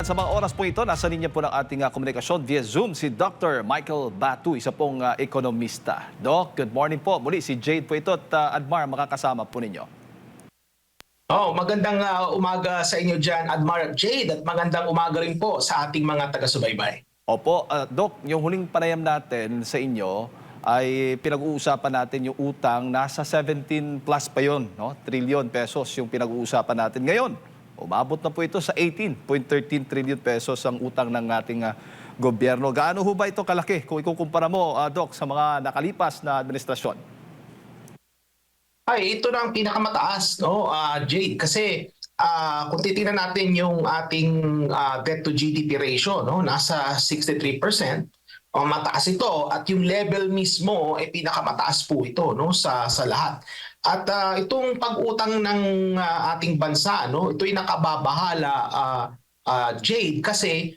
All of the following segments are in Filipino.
sa mga oras po ito, nasa linya po ng ating komunikasyon via Zoom si Dr. Michael Batu, isa pong ekonomista. Doc, good morning po. Muli si Jade po ito at Admar makakasama po ninyo. Magandang umaga sa inyo dyan, Admar at Jade, at magandang umaga rin po sa ating mga taga-subaybay. Opo, Doc, yung huling panayam natin sa inyo ay pinag-uusapan natin yung utang, nasa 17 plus pa yun, no? Trillion pesos yung pinag-uusapan natin ngayon. Umabot na po ito sa 18.13 trillion pesos ang utang ng ating gobyerno. Gaano ho ba ito kalaki kung ikukumpara mo, Doc, sa mga nakalipas na administrasyon? Ito na ang pinakamataas, no, Jade, kasi kung titingnan natin yung ating debt to GDP ratio, no, nasa 63%. Mataas ito at yung level mismo ay pinakamataas po ito, no, sa lahat. At itong pag-utang ng ating bansa, no, ito ay nakababahala, Jade, kasi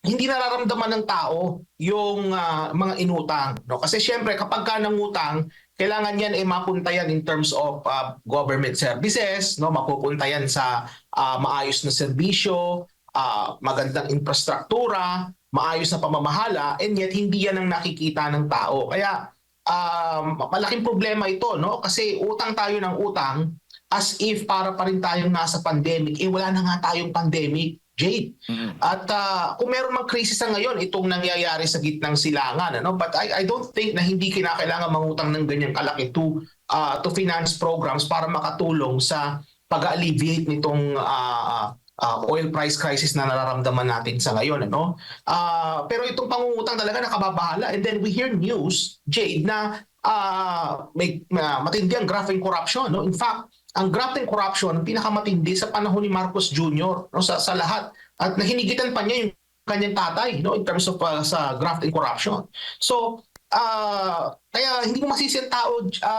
hindi nararamdaman ng tao yung mga inutang, no? Kasi syempre kapag ka nangutang, kailangan yan ay mapunta yan in terms of government services, no? Mapupunta yan sa maayos na serbisyo, magandang infrastruktura, maayos na pamamahala, and yet hindi yan ang nakikita ng tao. Kaya malaking problema ito, no? Kasi utang tayo ng utang as if para pa rin tayong nasa pandemic. Wala na nga tayong pandemic, Jade. At kung meron mang krisis na ngayon, itong nangyayari sa gitnang silangan, ano? But I don't think na hindi kinakailangan mangutang ng ganyang kalaki to finance programs para makatulong sa pag-alleviate nitong oil price crisis na nararamdaman natin sa ngayon, ano? Pero itong pangungutang talaga nakababahala, and then we hear news, Jade, na may matindi ang grafting corruption, no? In fact, ang grafting corruption pinakamatindi sa panahon ni Marcos Jr., no, sa lahat, at nahinigitan pa niya yung kanyang tatay, no, in terms of sa grafting corruption. So kaya hindi mo masisi ang tao,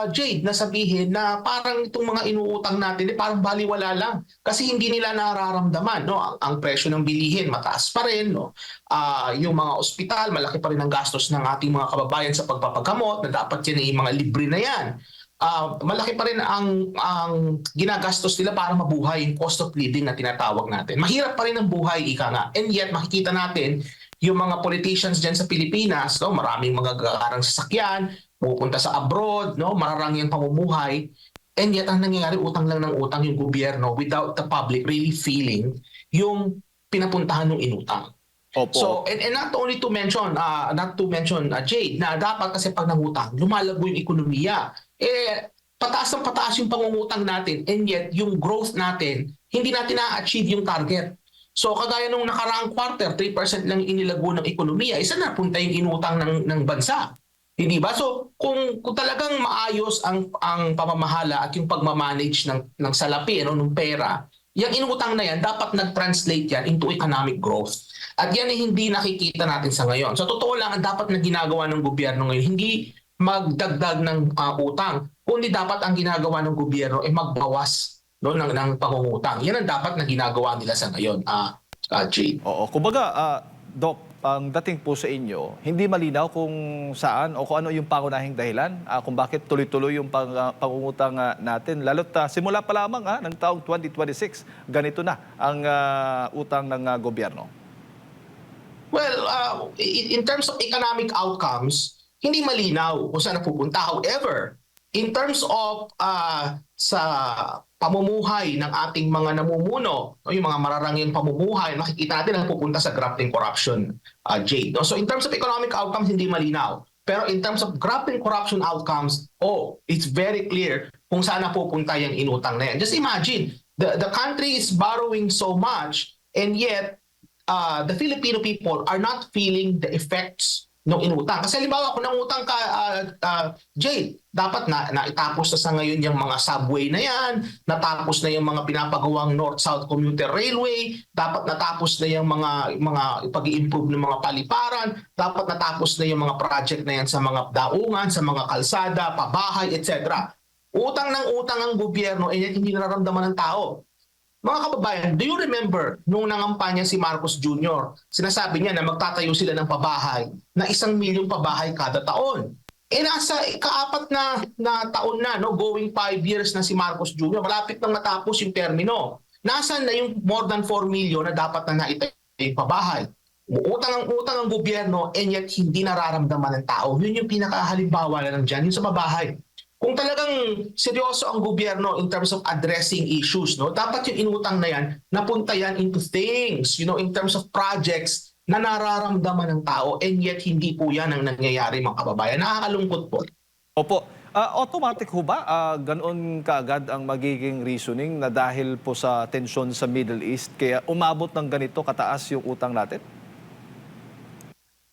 Jade, na sabihin na parang itong mga inuutang natin parang baliwala lang kasi hindi nila nararamdaman, no, ang presyo ng bilihin mataas pa rin, no. Yung mga ospital, malaki pa rin ang gastos ng ating mga kababayan sa pagpapagamot na dapat yan ay mga libre na yan. Malaki pa rin ang ginagastos nila para mabuhay, yung cost of living na tinatawag natin. Mahirap pa rin ang buhay, ika nga. And yet makikita natin yung mga politicians dyan sa Pilipinas, no, maraming mga gagarang sasakyan, pupunta sa abroad, no, mararang yung pamumuhay. And yet ang nangyayari, utang lang ng utang yung gobyerno without the public really feeling yung pinapuntahan ng inutang. Opo. So, and not only to mention, Jade, na dapat kasi pag nangutang, lumalago yung ekonomiya. Pataas ng pataas yung pangungutang natin, and yet yung growth natin, hindi natin na-achieve yung target. So kagaya nung nakaraang quarter, 3% lang inilago ng ekonomiya, isa na punta yung inutang ng bansa. Hindi ba? So kung talagang maayos ang pamamahala at yung pagmamanage ng salapi, ano, ng pera, yung inutang na yan, dapat nag-translate yan into economic growth. At yan ay hindi nakikita natin sa ngayon. So totoo lang, ang dapat na ginagawa ng gobyerno ngayon, hindi magdagdag ng utang, kundi dapat ang ginagawa ng gobyerno ay magbawas, no, ng pangungutang. Yan ang dapat na ginagawa nila sa ngayon, Jade. Oo, kumbaga, Doc, ang dating po sa inyo, hindi malinaw kung saan o kung ano yung pangunahing dahilan kung bakit tuloy-tuloy yung pangungutang natin. Lalo't simula pa lamang ng taong 2026, ganito na ang utang ng gobyerno. Well, in terms of economic outcomes, hindi malinaw kung saan napupunta. However, in terms of sa pamumuhay ng ating mga namumuno, yung mga mararanging pamumuhay, makikita natin ang pupunta sa grafting corruption, Jade. So in terms of economic outcomes, hindi malinaw. Pero in terms of grafting corruption outcomes, it's very clear kung saan napupunta yung inutang na yan. Just imagine, the country is borrowing so much, and yet the Filipino people are not feeling the effects ng inutang. Kasi halimbawa, kung nangutang ka, Jade, dapat na itapos na sa ngayon yung mga subway na yan, natapos na yung mga pinapagawang North-South Commuter Railway, dapat natapos na yung mga pag-i-improve ng mga paliparan, dapat natapos na yung mga project na yan sa mga daungan, sa mga kalsada, pabahay, etc. Utang ng utang ang gobyerno, and yet hindi nararamdaman ng tao. Mga kababayan, do you remember nung nangampanya si Marcos Jr., sinasabi niya na magtatayo sila ng pabahay na 1 milyong pabahay kada taon. Nasa ikaapat na taon na, no, going 5 years na si Marcos Jr., malapit nang matapos yung termino. Nasaan na yung more than 4 million na dapat na naitayo yung pabahay? Utang ang gobyerno and yet hindi nararamdaman ng tao. Yun yung pinakahalimbawa na nandyan, yung sa pabahay. Kung talagang seryoso ang gobyerno in terms of addressing issues, no, dapat yung inutang na yan, napunta yan into things, in terms of projects na nararamdaman ng tao and yet hindi po yan ang nangyayari mga kababayan. Nakakalungkot po. Opo. Automatic ho ba? Ganoon kaagad ang magiging reasoning na dahil po sa tensyon sa Middle East kaya umabot ng ganito kataas yung utang natin?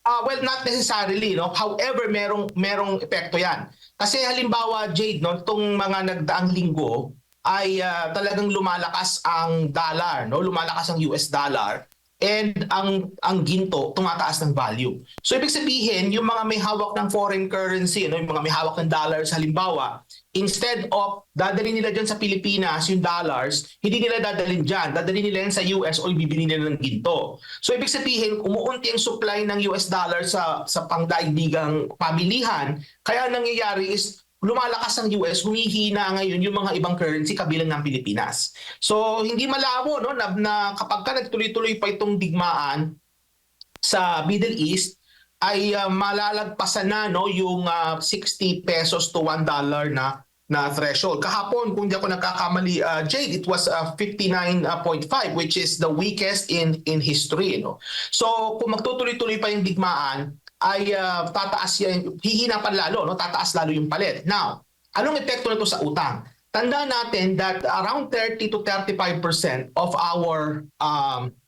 Well, not necessarily, no. However, merong epekto 'yan. Kasi halimbawa, Jade, no, itong mga nagdaang linggo ay talagang lumalakas ang dollar, no? Lumalakas ang US dollar and ang ginto tumataas ng value. So ibig sabihin, yung mga may hawak ng foreign currency, no, yung mga may hawak ng dollars halimbawa, instead of dadalhin nila dyan sa Pilipinas yung dollars, hindi nila dadalhin dyan. Dadalhin nila yan sa US o ibibili nila ng ginto. So ibig sabihin, umuunti ang supply ng US dollar sa pangdaigdigang pamilihan. Kaya nangyayari is lumalakas ang US, humihina ngayon yung mga ibang currency kabilang ng Pilipinas. So hindi malabo, no, na kapag ka nagtuloy-tuloy pa itong digmaan sa Middle East, ay malalagpasan na, no, yung 60 pesos to $1 na threshold. Kahapon, kung di ako nagkakamali, Jade, it was 59.5, which is the weakest in history. No? So kung magtutuloy-tuloy pa yung digmaan, ay tataas yan, hihina pa lalo, no? Tataas lalo yung palit. Now, anong epekto nito sa utang? Tandaan natin that around 30 to 35% of our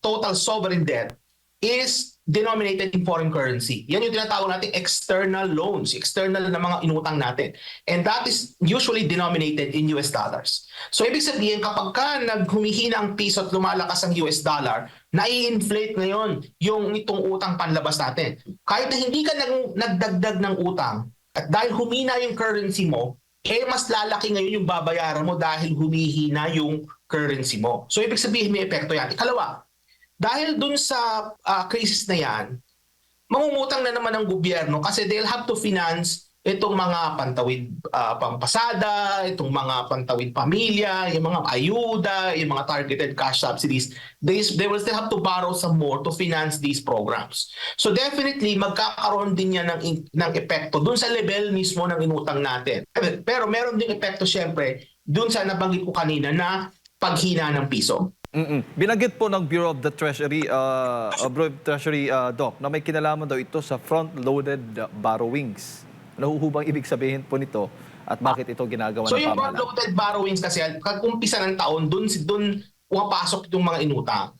total sovereign debt is denominated in foreign currency. Yan yung tinatawag natin external loans, external na mga inutang natin. And that is usually denominated in US dollars. So ibig sabihin, kapag ka naghumihina ang piso at lumalakas ang US dollar, nai-inflate ngayon yung itong utang panlabas natin. Kahit na hindi ka nagdagdag ng utang, at dahil humina yung currency mo, mas lalaki ngayon yung babayaran mo dahil humihina yung currency mo. So ibig sabihin, may epekto yan. Ikalawa, dahil dun sa crisis na yan, mangungutang na naman ang gobyerno kasi they'll have to finance itong mga pantawid pampasada, itong mga pantawid pamilya, yung mga ayuda, yung mga targeted cash subsidies. They will still have to borrow some more to finance these programs. So definitely, magkakaroon din yan ng epekto dun sa level mismo ng inutang natin. Pero meron din epekto syempre dun sa nabanggit ko kanina na paghina ng piso. Binanggit po ng Bureau of the Treasury, Doc, na may kinalaman daw ito sa front-loaded borrowings. Ano ho bang ibig sabihin po nito at bakit ito ginagawa ng So yung pamahalaan? front-loaded borrowings kasi, kag-umpisa ng taon, dun pumapasok itong mga inutang.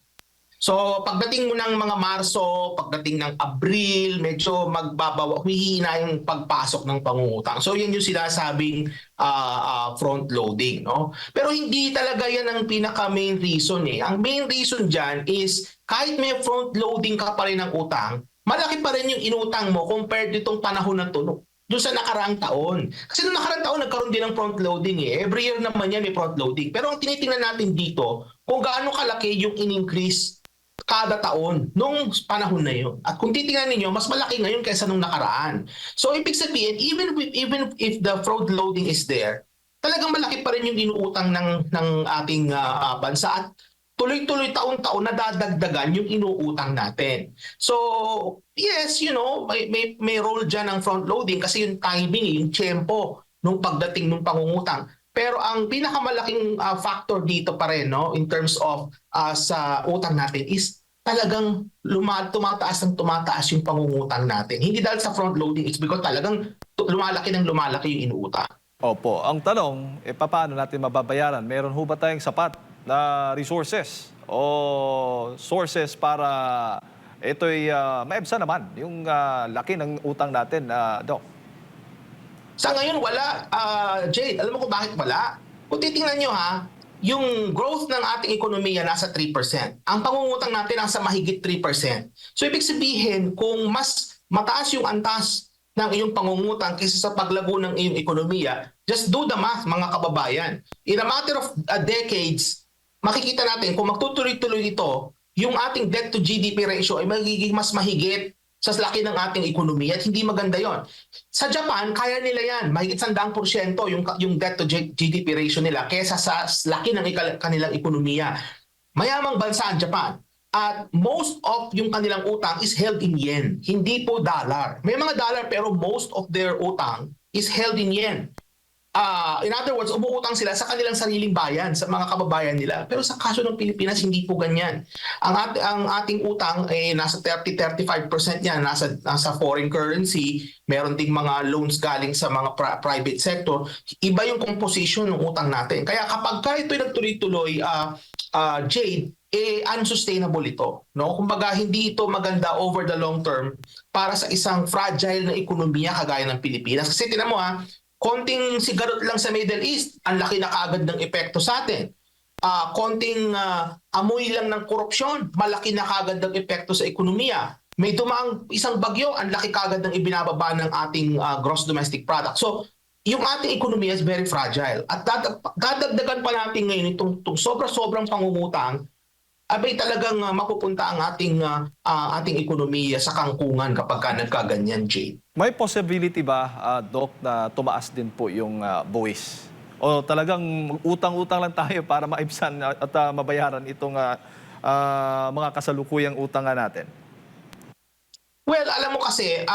So pagdating mo ng mga Marso, pagdating ng Abril, medyo humihina yung pagpasok ng pangungutang. So yan yung sinasabing front loading, no? Pero hindi talaga yan ang pinaka main reason eh. Ang main reason diyan is kahit may front loading ka pa rin ng utang, malaki pa rin yung inutang mo compared ditong panahon na to, no? Doon sa nakaraang taon. Kasi noong nakaraang taon, nagkaroon din ng front loading eh. Every year naman yan may front loading. Pero ang tinitingnan natin dito, kung gaano kalaki yung in-increase kada taon nung panahon na yun. At kung titingnan ninyo, mas malaki ngayon kaysa nung nakaraan. So ibig sabihin, even if the fraud loading is there, talagang malaki pa rin yung inuutang ng ating bansa at tuloy-tuloy taon-taon nadadagdagan yung inuutang natin. So yes, may role dyan ng front loading kasi yung timing, yung tempo nung pagdating ng pangungutang. Pero ang pinakamalaking factor dito pa rin, no, in terms of sa utang natin is talagang tumataas yung pangungutang natin. Hindi dahil sa front loading, it's because talagang lumalaki yung inuutang. Opo. Ang tanong, paano natin mababayaran? Meron ho ba tayong sapat na resources o sources para ito'y maebsa naman yung laki ng utang natin, Doc? Sa ngayon, wala. Jade, alam mo kung bakit wala? Kung titingnan nyo yung growth ng ating ekonomiya nasa 3%. Ang pangungutang natin nasa mahigit 3%. So ibig sabihin, kung mas mataas yung antas ng iyong pangungutang kaysa sa paglago ng iyong ekonomiya, just do the math, mga kababayan. In a matter of decades, makikita natin kung magtutuloy-tuloy ito, yung ating debt to GDP ratio ay magiging mas mahigit sa laki ng ating ekonomiya at hindi maganda yon. Sa Japan, kaya nila yan. Mahigit 100% yung debt to GDP ratio nila kesa sa laki ng kanilang ekonomiya. Mayamang bansa ang Japan. At most of yung kanilang utang is held in yen, hindi po dollar. May mga dollar pero most of their utang is held in yen. In other words, umuutang sila sa kanilang sariling bayan, sa mga kababayan nila. Pero sa kaso ng Pilipinas, hindi po ganyan. Ang ating utang nasa 30-35% yan, nasa foreign currency. Meron ding mga loans galing sa mga private sector. Iba yung composition ng utang natin. Kaya kapag ito'y nagtuloy-tuloy, Jade, unsustainable ito. No? Kumbaga, hindi ito maganda over the long term para sa isang fragile na ekonomiya kagaya ng Pilipinas. Kasi tinan mo konting sigarot lang sa Middle East, ang laki na kaagad ng epekto sa atin. Konting amoy lang ng korupsyon, malaki na kaagad ng epekto sa ekonomiya. May dumaang isang bagyo, ang laki kaagad ng ibinababa ng ating gross domestic product. So, yung ating ekonomiya is very fragile. At dadagdagan pa natin ngayon itong sobrang pangungutang, abay talagang mapupunta ang ating ekonomiya sa kangkungan kapag nagkaganyan, Jay. May possibility ba, Doc, na tumaas din po yung buwis? O talagang utang-utang lang tayo para maibsan at mabayaran itong mga kasalukuyang utang natin? Well, alam mo kasi,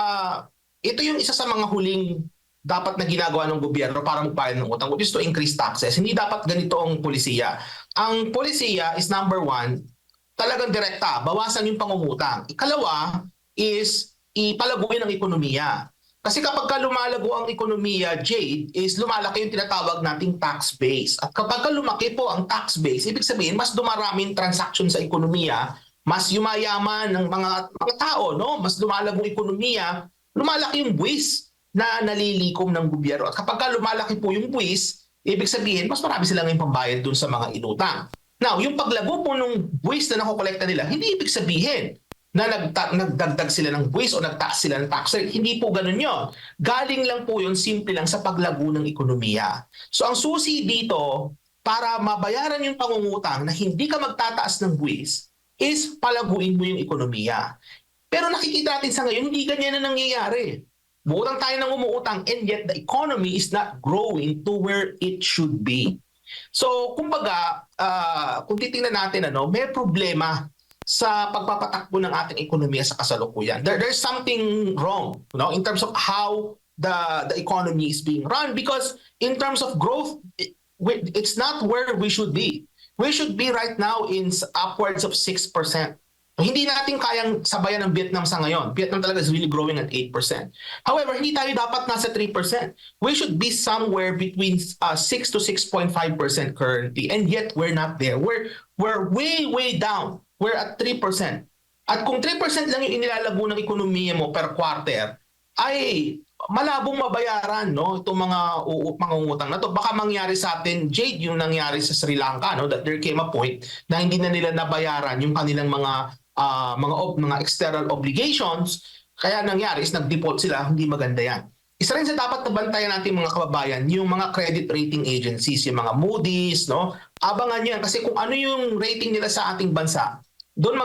ito yung isa sa mga huling dapat na ginagawa ng gobyerno para magbayad ng utang, which is to increase taxes. Hindi dapat ganito ang polisiya. Ang polisiya is number one, talagang direkta, bawasan yung pangungutang. Ikalawa is ipalaguin ang ekonomiya. Kasi kapag lumalago ang ekonomiya, Jade, is lumalaki yung tinatawag nating tax base. At kapag lumaki po ang tax base, ibig sabihin, mas dumaraming transaction sa ekonomiya, mas yumayaman ng mga tao, no? Mas lumalagong ekonomiya, lumalaki yung buwis na nalilikom ng gobyerno. At kapag lumalaki po yung buwis, ibig sabihin, mas marami silang yung pambayad dun sa mga inutang. Now, yung paglago po ng buwis na nakokolekta nila, hindi ibig sabihin na nagdagdag sila ng buwis o nagtaas sila ng tax rate. Hindi po ganun yun. Galing lang po yun, simple lang sa paglago ng ekonomiya. So ang susi dito, para mabayaran yung pangungutang na hindi ka magtataas ng buwis, is palaguin mo yung ekonomiya. Pero nakikita natin sa ngayon, hindi ganyan na nangyayari. Buutang tayo ng umuutang and yet the economy is not growing to where it should be. So, kumbaga, kung titingnan natin, may problema sa pagpapatakbo ng ating ekonomiya sa kasalukuyan. There's something wrong, in terms of how the economy is being run, because in terms of growth, it's not where we should be. We should be right now in upwards of 6%. Hindi natin kayang sabayan ng Vietnam sa ngayon. Vietnam talaga is really growing at 8%. However, hindi tayo dapat nasa 3%. We should be somewhere between 6 to 6.5% currently, and yet we're not there. We're way down. We're at 3%. At kung 3% lang yung inilalago ng ekonomiya mo per quarter, ay malabong mabayaran, itong mga pangungutang na to. Baka mangyari sa atin, Jade, yung nangyari sa Sri Lanka, that there came a point na hindi na nila nabayaran yung kanilang mga external obligations. Kaya nangyari is nag-default sila. Hindi maganda yan. Isa rin sa dapat nabantayan natin mga kababayan, yung mga credit rating agencies, yung mga Moody's, abangan yan. Kasi kung ano yung rating nila sa ating bansa, doon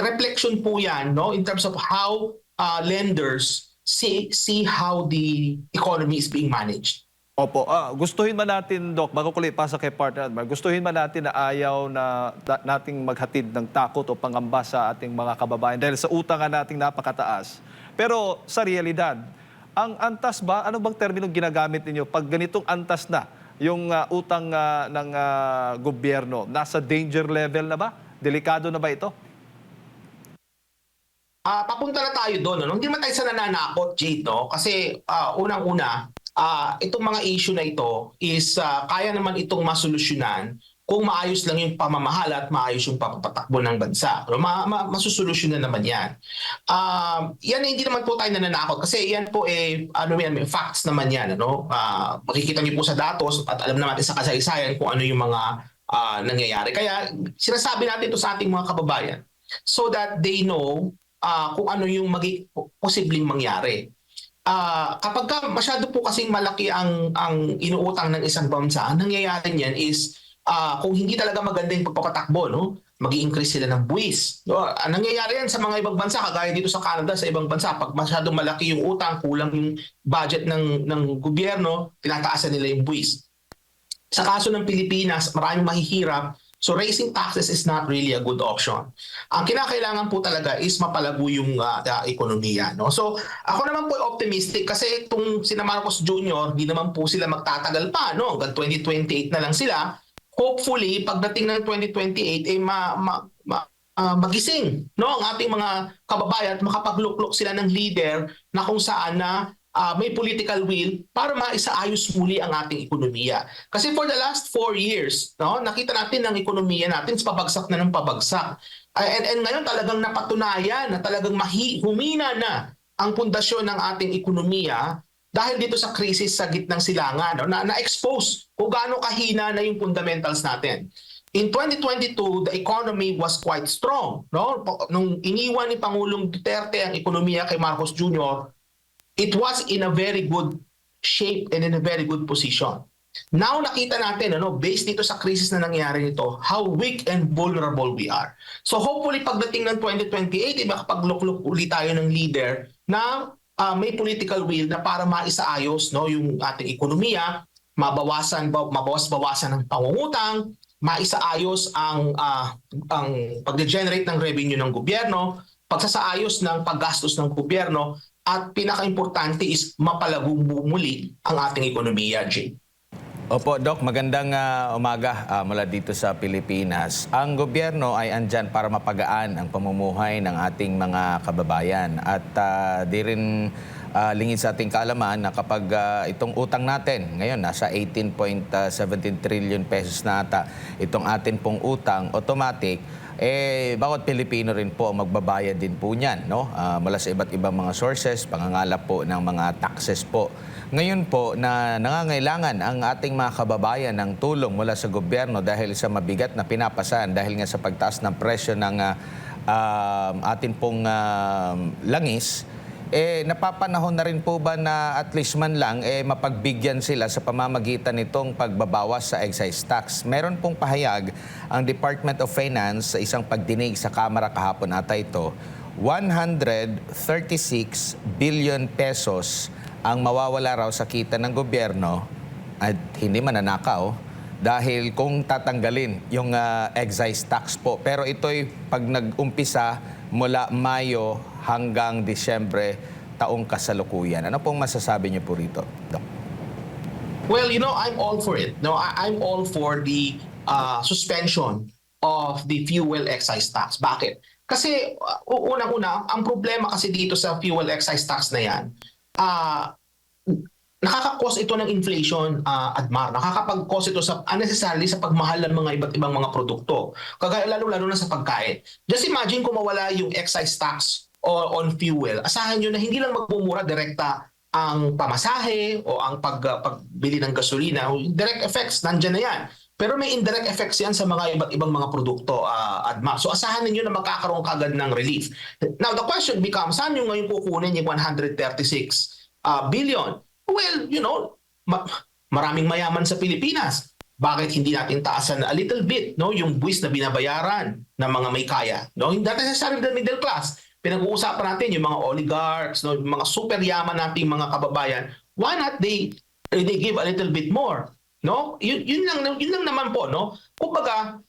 reflection po yan, in terms of how lenders see how the economy is being managed. Opo. Gustuhin ba natin, Doc, bago ko pa sa kay partner Admar, gustuhin ba natin na ayaw na nating maghatid ng takot o pangamba sa ating mga kababayan dahil sa utangan nating napakataas? Pero sa realidad, ang antas ba, ano bang terminong ginagamit ninyo pag ganitong antas na yung utang ng gobyerno? Nasa danger level na ba? Delikado na ba ito? Papunta na tayo doon. Hindi naman tayo sa nananakot, Jade, kasi unang-una, itong mga issue na ito is kaya naman itong masolusyonan kung maayos lang yung pamamahala at maayos yung papatakbo ng bansa. Masusolusyonan naman yan. Yan hindi naman po tayo nananakot kasi yan po may facts naman yan. Makikita niyo po sa datos at alam naman natin sa kasaysayan kung ano yung mga nangyayari. Kaya sinasabi natin ito sa ating mga kababayan so that they know kung ano yung posibleng mangyari. Kapag masyado po kasing malaki ang inuutang ng isang bansa, ang nangyayari niyan is kung hindi talaga maganda yung pagpapatakbo, mag-i-increase sila ng buwis. No? Nangyayari yan sa mga ibang bansa, kagaya dito sa Canada, sa ibang bansa, pag masyadong malaki yung utang, kulang yung budget ng gobyerno, tinataasan nila yung buwis. Sa kaso ng Pilipinas, maraming mahihirap, so raising taxes is not really a good option. Ang kinakailangan po talaga is mapalago yung ekonomiya. No? So ako naman po optimistic kasi itong sina Marcos Jr., di naman po sila magtatagal pa. No? Hanggang 2028 na lang sila. Hopefully, pagdating ng 2028, magising, no, ang ating mga kababayan at makapagluklok sila ng leader na kung saan na may political will para maisaayos muli ang ating ekonomiya. Kasi for the last 4 years, no, nakita natin ang ekonomiya natin pabagsak na ng pabagsak. And ngayon talagang napatunayan na talagang humina na ang pundasyon ng ating ekonomiya dahil dito sa krisis sa gitnang silangan, no, na-expose kung gaano kahina na yung fundamentals natin. In 2022, the economy was quite strong. No? Nung iniwan ni Pangulong Duterte ang ekonomiya kay Marcos Jr., it was in a very good shape and in a very good position. Now nakita natin, based dito sa krisis na nangyari nito, how weak and vulnerable we are. So hopefully pagdating ng 2028, makapagluklok ulit tayo ng leader na may political will na para maisaayos, no, yung ating ekonomiya, mabawas-bawasan ng pangungutang, maisaayos ang pag-generate ng revenue ng gobyerno, pagsasaayos ng paggastos ng gobyerno, at pinaka-importante is mapalagong muli ang ating ekonomiya, Jay. Opo, Doc, magandang umaga mula dito sa Pilipinas. Ang gobyerno ay andyan para mapagaan ang pamumuhay ng ating mga kababayan at di rin lingid sa ating kaalaman na kapag itong utang natin ngayon nasa 18.17 trillion pesos na ata itong atin pong utang, automatic bawat Pilipino rin po magbabayad din po niyan, no? Mula sa iba't ibang mga sources, pangangalap po ng mga taxes po. Ngayon po na nangangailangan ang ating mga kababayan ng tulong mula sa gobyerno dahil sa mabigat na pinapasan dahil nga sa pagtaas ng presyo ng atin pong langis, napapanahon na rin po ba na at least man lang mapagbigyan sila sa pamamagitan nitong pagbabawas sa excise tax? Meron pong pahayag ang Department of Finance sa isang pagdinig sa Kamara kahapon ata ito, 136 billion pesos ang mawawala raw sa kita ng gobyerno at hindi mananakaw dahil kung tatanggalin yung excise tax po. Pero ito'y pag nag-umpisa mula Mayo hanggang Disyembre taong kasalukuyan. Ano pong masasabi niyo po rito, Doc? Well, I'm all for it. No, I'm all for the suspension of the fuel excise tax. Bakit? Kasi unang-una, ang problema kasi dito sa fuel excise tax na yan, nakaka-cause ito ng inflation, Admar. Nakakapag-cause ito sa unnecessarily sa pagmahal ng mga iba't ibang mga produkto. Kagaya lalo-lalo na sa pagkain. Just imagine kung mawala yung excise tax on fuel. Asahan nyo na hindi lang magmumura direkta ang pamasahe o ang pagbili ng gasolina. Direct effects, nandyan na yan. Pero may indirect effects yan sa mga iba't ibang mga produkto, Admar. So asahan ninyo na magkakaroon kagad ng relief. Now the question becomes, saan nyo ngayon kukunin yung 136 billion? Well, maraming mayaman sa Pilipinas. Bakit hindi natin taasan a little bit, no, yung buwis na binabayaran ng mga may kaya, no? Hindi necessarily the middle class. Pinag-uusapan natin yung mga oligarchs, no, yung mga super yaman nating mga kababayan. Why not they give a little bit more, no? Yun lang naman po, no? Kumbaga,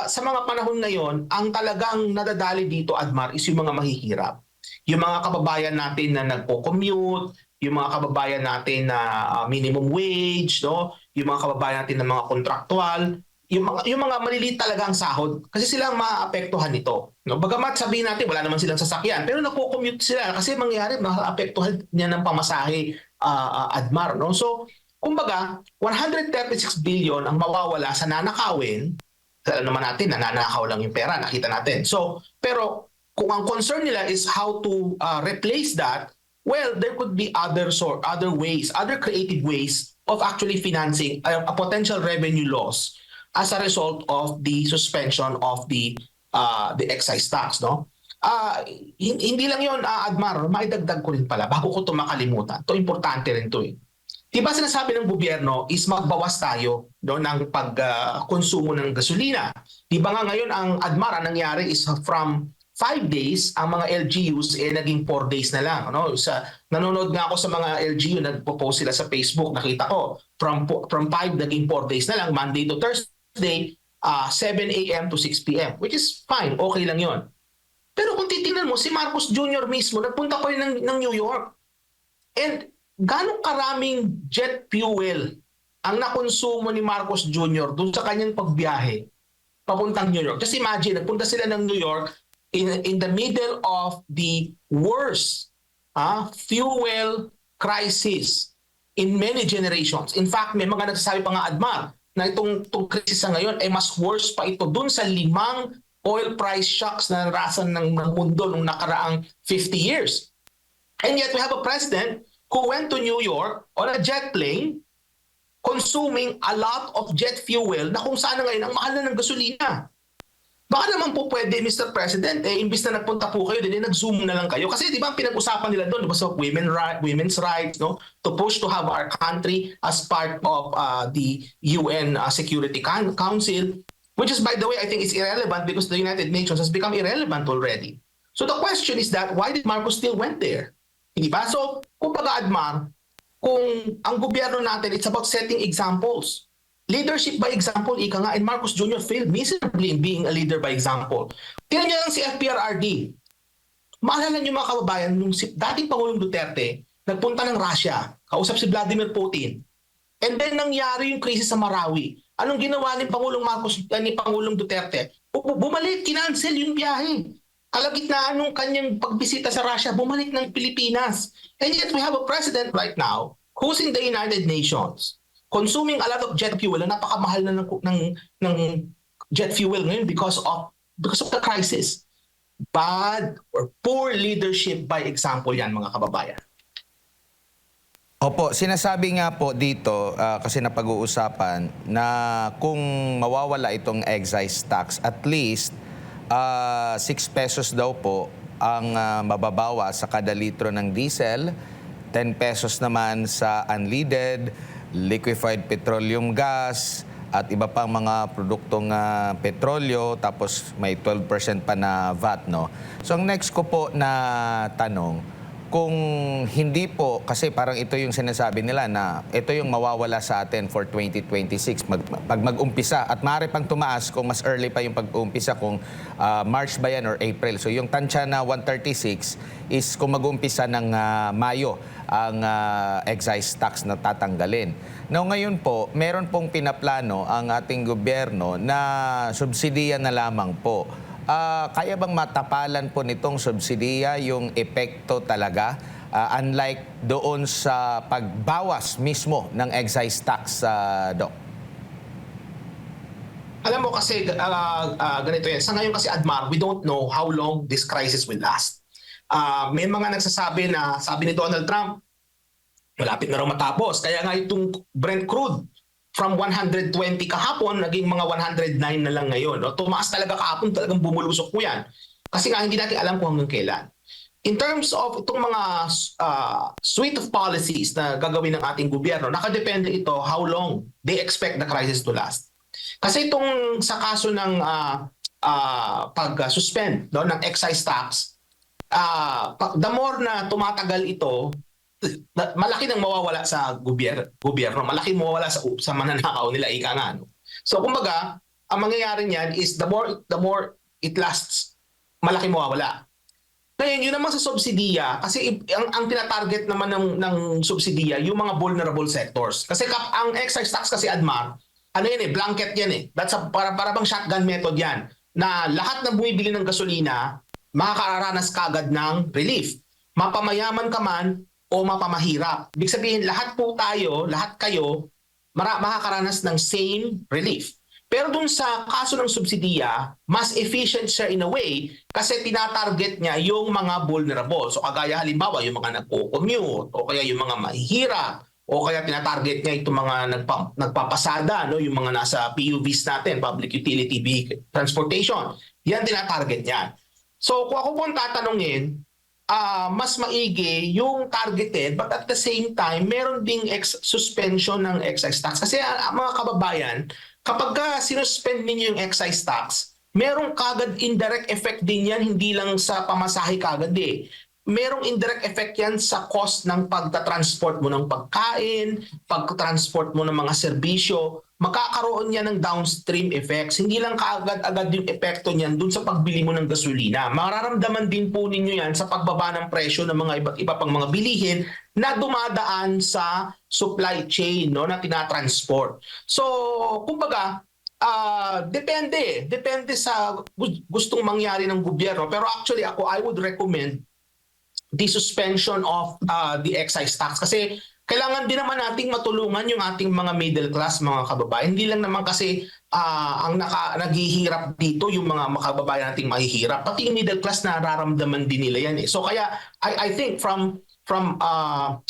sa mga panahon ngayon, ang talagang nadadali dito, Admar, is yung mga mahihirap. Yung mga kababayan natin na nagpo-commute, yung mga kababayan natin na minimum wage, no? Yung mga kababayan natin na mga kontraktual, yung mga maliliit talaga ang sahod kasi sila ang maaapektuhan nito. No? Bagamat sabihin natin wala naman silang sasakyan, pero nagko-commute sila kasi mangyari maaapektuhan niya ng pamasahe, Admar, no? So, kumbaga, 136 billion ang mawawala sa nanakawin. Alam naman natin, nananakaw lang yung pera, nakita natin. So, pero kung ang concern nila is how to replace that, well, there could be other ways, other creative ways of actually financing a potential revenue loss as a result of the suspension of the excise tax, no? Hindi lang 'yon, Admar, maidagdag ko rin pala bago ko 'to makalimutan. 'To importante rin 'to eh. Diba sinasabi ng gobyerno is magbawas tayo, no, ng pagkonsumo ng gasolina. Di ba nga ngayon ang ADMAR, ang nangyari is from 5 days, ang mga LGUs naging 4 days na lang. Ano? Nanonood nga ako sa mga LGU, nagpo-post sila sa Facebook, nakita ko, from 5 naging 4 days na lang, Monday to Thursday, 7 a.m. to 6 p.m. Which is fine, okay lang yon. Pero kung titingnan mo, si Marcos Jr. mismo, nagpunta pa rin ng New York. And gano'ng karaming jet fuel ang nakonsumo ni Marcos Jr. doon sa kanyang pagbiyahe papuntang New York. Just imagine, nagpunta sila ng New York in the middle of the worst fuel crisis in many generations. In fact, may mga nagsasabi pa nga, ADMAR, na itong crisis na ngayon ay mas worse pa ito dun sa 5 oil price shocks na narasan ng mundo nung nakaraang 50 years. And yet we have a president who went to New York on a jet plane consuming a lot of jet fuel na kung saan na ngayon ang mahal na ng gasolina. Baka naman po pwede, Mr. President, imbis na nagpunta po kayo, nag-zoom na lang kayo. Kasi di ba pinag-usapan nila doon, sa women's rights, no? To push to have our country as part of the UN Security Council, which is, by the way, I think it's irrelevant because the United Nations has become irrelevant already. So the question is that, why did Marcos still went there? Hindi ba? So, kumbaga, ADMAR, kung ang gobyerno natin, it's about setting examples. Leadership by example, ika nga, and Marcos Jr. failed miserably in being a leader by example. Tingnan niyo lang si FPRRD. Maalala niyo mga kababayan, nung dating Pangulong Duterte, nagpunta ng Russia, kausap si Vladimir Putin. And then nangyari yung krisis sa Marawi. Anong ginawa ni Pangulong Duterte? Bumalik, kinancel yung biyahe. Kalagitnaan nung kanyang pagbisita sa Russia, bumalik ng Pilipinas. And yet we have a president right now who's in the United Nations consuming a lot of jet fuel na napakamahal na ng jet fuel ngayon because of the crisis. Bad or poor leadership by example yan, mga kababayan. Opo, sinasabi nga po dito, kasi napag-uusapan, na kung mawawala itong excise tax, at least 6 pesos daw po ang mababawa sa kada litro ng diesel, 10 pesos naman sa unleaded, liquefied petroleum gas, at iba pang mga produktong petrolyo, tapos may 12% pa na VAT, no? So ang next ko po na tanong, kung hindi po, kasi parang ito yung sinasabi nila na ito yung mawawala sa atin for 2026 pag mag-umpisa, at maaari pang tumaas kung mas early pa yung pag-umpisa, kung March ba yan or April. So yung tansya na 136 is kung mag-umpisa ng Mayo ang excise tax na tatanggalin. Now ngayon po, meron pong pinaplano ang ating gobyerno na subsidiya na lamang po. Kaya bang matapalan po nitong subsidiya yung epekto talaga, unlike doon sa pagbawas mismo ng excise tax, Doc? Alam mo kasi, ganito yan. Sa ngayon kasi, ADMAR, we don't know how long this crisis will last. May mga nagsasabi na, sabi ni Donald Trump, malapit na raw matapos. Kaya nga itong Brent crude, from 120 kahapon, naging mga 109 na lang ngayon. No? Tumaas talaga kahapon, talagang bumulusok po yan. Kasi nga hindi natin alam kung hanggang kailan. In terms of itong mga suite of policies na gagawin ng ating gobyerno, nakadepende ito how long they expect the crisis to last. Kasi itong sa kaso ng pag-suspend ng excise tax, the more na tumatagal ito, malaki nang mawawala sa gobyerno, malaki mawawala sa mananakaw nila, ika nga. No? So kumbaga, ang mangyayari niyan is the more it lasts, malaki mawawala. Ngayon, yun naman sa subsidiya, kasi ang tinatarget naman ng subsidiya, yung mga vulnerable sectors. Kasi ang excise tax kasi, ADMAR, ano yan blanket yan . That's para bang shotgun method yan, na lahat ng bumibili ng gasolina, makakaranas kagad ng relief. Mapamayaman ka man, o mapamahirap. Ibig sabihin, lahat po tayo, lahat kayo, makakaranas ng same relief. Pero dun sa kaso ng subsidiya, mas efficient siya in a way kasi tinatarget niya yung mga vulnerable. So kagaya halimbawa, yung mga nagko-commute, o kaya yung mga mahihirap, o kaya tinatarget niya itong mga nagpapasada, no? Yung mga nasa PUVs natin, Public Utility Vehicle Transportation. Yan tinatarget niya. So kung ako pong tatanungin, mas maigi yung targeted, but at the same time meron ding suspension ng excise tax. Kasi mga kababayan, kapag sinuspend ninyo yung excise tax, merong kagad indirect effect din yan, hindi lang sa pamasahe kagad eh. Merong indirect effect yan sa cost ng pagta-transport mo ng pagkain, pagta-transport mo ng mga serbisyo. Magkakaroon yan ng downstream effects. Hindi lang kaagad-agad yung epekto niyan dun sa pagbili mo ng gasolina. Mararamdaman din po ninyo yan sa pagbaba ng presyo ng mga iba't iba pang mga bilihin na dumadaan sa supply chain, no, na tinatransport. So, kumbaga, depende sa gustong mangyari ng gobyerno. Pero actually ako, I would recommend the suspension of the excise tax kasi kailangan din naman nating matulungan yung ating mga middle class, mga kababayan. Hindi lang naman kasi ang naghihirap dito yung mga kababayan nating mahihirap. Pati yung middle class nararamdaman din nila yan eh. So kaya I think from a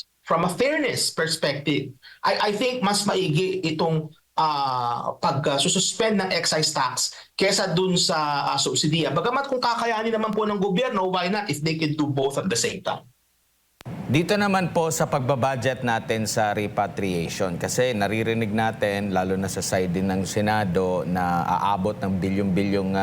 fairness perspective, I think mas maigi itong pag-suspend ng excise tax kesa dun sa subsidiya. Bagamat kung kakayanin naman po ng gobyerno, why not if they can do both at the same time? Dito naman po sa pagbabudget natin sa repatriation, kasi naririnig natin, lalo na sa side din ng Senado, na aabot ng bilyong-bilyong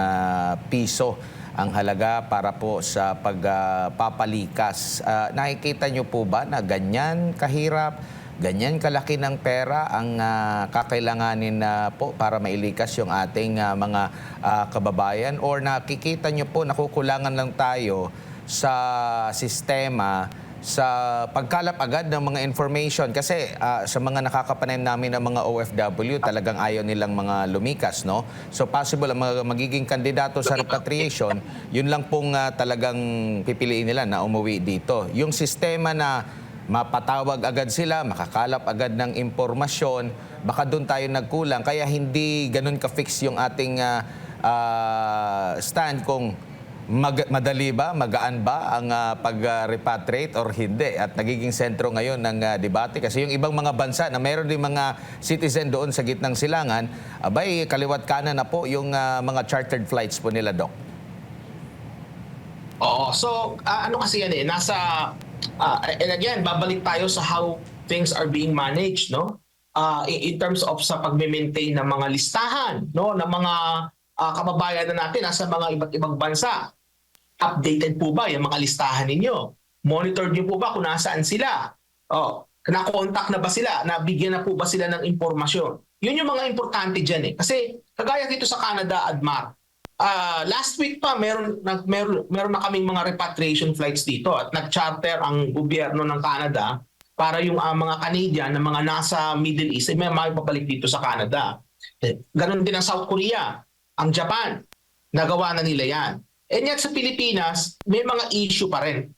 piso ang halaga para po sa pagpapalikas. Nakikita nyo po ba na ganyan kahirap, ganyan kalaki ng pera ang kakailanganin po para mailikas yung ating mga kababayan? Or nakikita nyo po nakukulangan lang tayo sa sistema sa pagkalap agad ng mga information? Kasi sa mga nakakapanaim namin ng mga OFW, talagang ayaw nilang mga lumikas, no? So possible ang magiging kandidato sa repatriation, yun lang pong talagang pipiliin nila na umuwi dito. Yung sistema na mapatawag agad sila, makakalap agad ng impormasyon, baka doon tayo nagkulang. Kaya hindi ganun ka-fix yung ating stand kung madali ba, magaan ba ang pag-repatriate or hindi. At nagiging sentro ngayon ng debate kasi yung ibang mga bansa na mayroon din mga citizen doon sa gitnang silangan, abay kaliwat kanan na po yung mga chartered flights po nila, Doc. Oo, so ano kasi yan eh, and again, babalik tayo sa how things are being managed, no? In terms of sa pag-maintain ng mga listahan, no, ng mga kababayan na natin nasa mga iba't ibang bansa. Updated po ba yung mga listahan ninyo? Monitor niyo po ba kung nasaan sila? Na-contact na ba sila? Nabigyan na po ba sila ng impormasyon? Yun yung mga importante dyan eh. Kasi kagaya dito sa Canada, Admar, last week pa meron na kaming mga repatriation flights dito at nag-charter ang gobyerno ng Canada para yung mga Canadian na mga nasa Middle East ay may makipabalik dito sa Canada. Ganon din ang South Korea, ang Japan, nagawa na nila yan. And yet sa Pilipinas, may mga issue pa rin.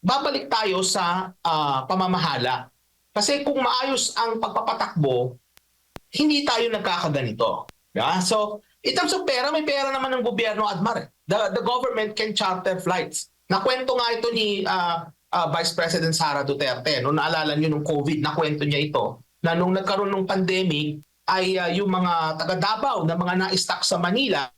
Babalik tayo sa pamamahala. Kasi kung maayos ang pagpapatakbo, hindi tayo nagkakaganito. Yeah? So, in terms of pera, may pera naman ng gobyerno, Admar. The government can charter flights. Nakwento nga ito ni Vice President Sara Duterte. No, naalala nyo nung COVID, nakwento niya ito. Na nung nagkaroon ng pandemic, ay yung mga taga Davao na mga na-stuck sa Manila,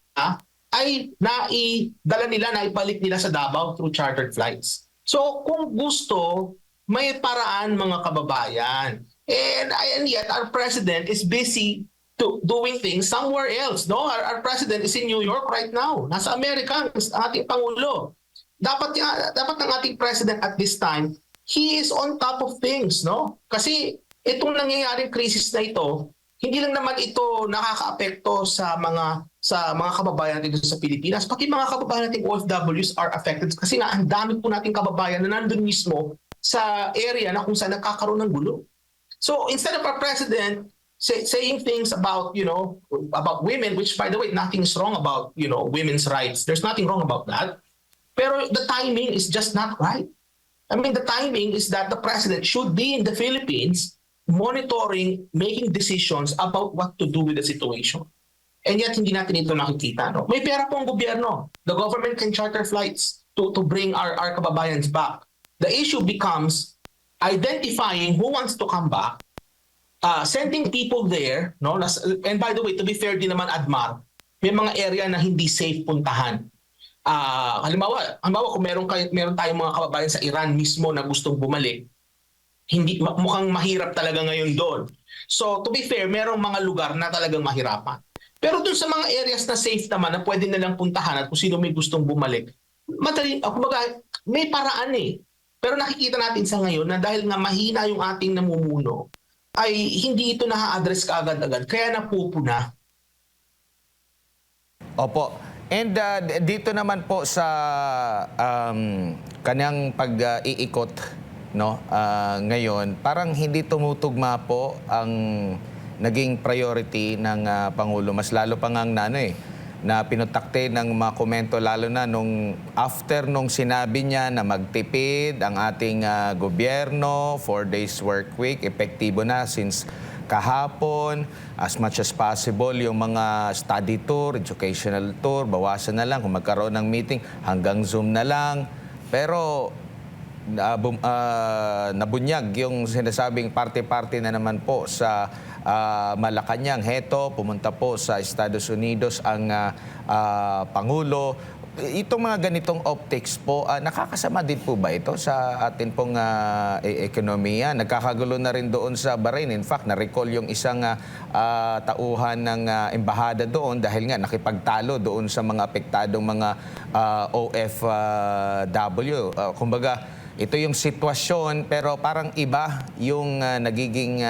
ay naidala nila, naibalik nila sa Davao through chartered flights. So kung gusto, may paraan mga kababayan. And yet our president is busy doing things somewhere else. No, our president is in New York right now. Nasa Amerika ang ating Pangulo. Dapat ng ating president at this time, he is on top of things, no? Kasi itong nangyayaring krisis na ito, hindi lang naman ito nakakaapekto sa mga kababayan dito sa Pilipinas, pati mga kababayan nating OFWs are affected kasi nga ang dami po nating kababayan na nandun mismo sa area na kung saan nagkakaroon ng gulo. So instead of our president saying things about women, which by the way nothing is wrong about women's rights. There's nothing wrong about that. Pero the timing is just not right. I mean, the timing is that the president should be in the Philippines monitoring, making decisions about what to do with the situation. And yet, hindi natin ito nakikita. No? May pera po ang gobyerno. The government can charter flights to bring our kababayans back. The issue becomes identifying who wants to come back, sending people there. No? And by the way, to be fair din naman, Admar, may mga area na hindi safe puntahan. halimbawa kung meron tayong mga kababayan sa Iran mismo na gustong bumalik, hindi mukhang mahirap talaga ngayon doon. So to be fair, merong mga lugar na talagang mahirapan. Pero doon sa mga areas na safe naman na pwede nilang puntahan at kung sino may gustong bumalik, kumbaga, may paraan eh. Pero nakikita natin sa ngayon na dahil nga mahina yung ating namumuno, ay hindi ito na-address kaagad-agad, kaya napupuna. Opo. And dito naman po sa kanyang pag-iikot, no, ngayon, parang hindi tumutugma po ang naging priority ng Pangulo. Mas lalo pa ngang na pinutakte ng mga komento, lalo na after nung sinabi niya na magtipid ang ating gobyerno, 4 days work week, epektibo na since kahapon, as much as possible, yung mga study tour, educational tour, bawasan na lang. Kung magkaroon ng meeting, hanggang Zoom na lang. Pero nabunyag yung sinasabing party-party na naman po sa Malacanang. Heto, pumunta po sa Estados Unidos ang Pangulo. Itong mga ganitong optics po, nakakasama din po ba ito sa atin pong ekonomiya? Nagkakagulo na rin doon sa Bahrain. In fact, na-recall yung isang tauhan ng embahada doon dahil nga nakipagtalo doon sa mga apektadong mga OFW. Kumbaga, ito yung sitwasyon pero parang iba yung nagiging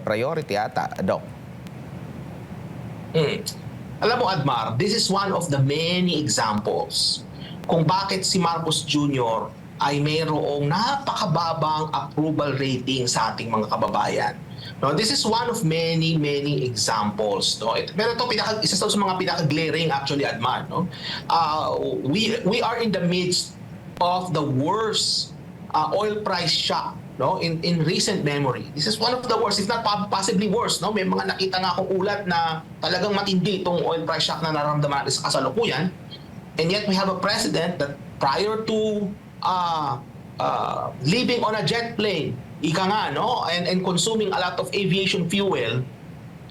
priority ata, Doc. Alam mo, Admar, this is one of the many examples kung bakit si Marcos Jr. ay mayroong napakababang approval rating sa ating mga kababayan. No, this is one of many examples. No? Pero ito, isa sa mga pinaka-glaring actually, Admar. No? We are in the midst of the worst oil price shock, no, in recent memory. This is one of the worst, if not possibly worse. No? May mga nakita nga akong ulat na talagang matindi itong oil price shock na nararamdaman natin sa kasalukuyan. And yet we have a president that prior to living on a jet plane, ika nga, no, and consuming a lot of aviation fuel,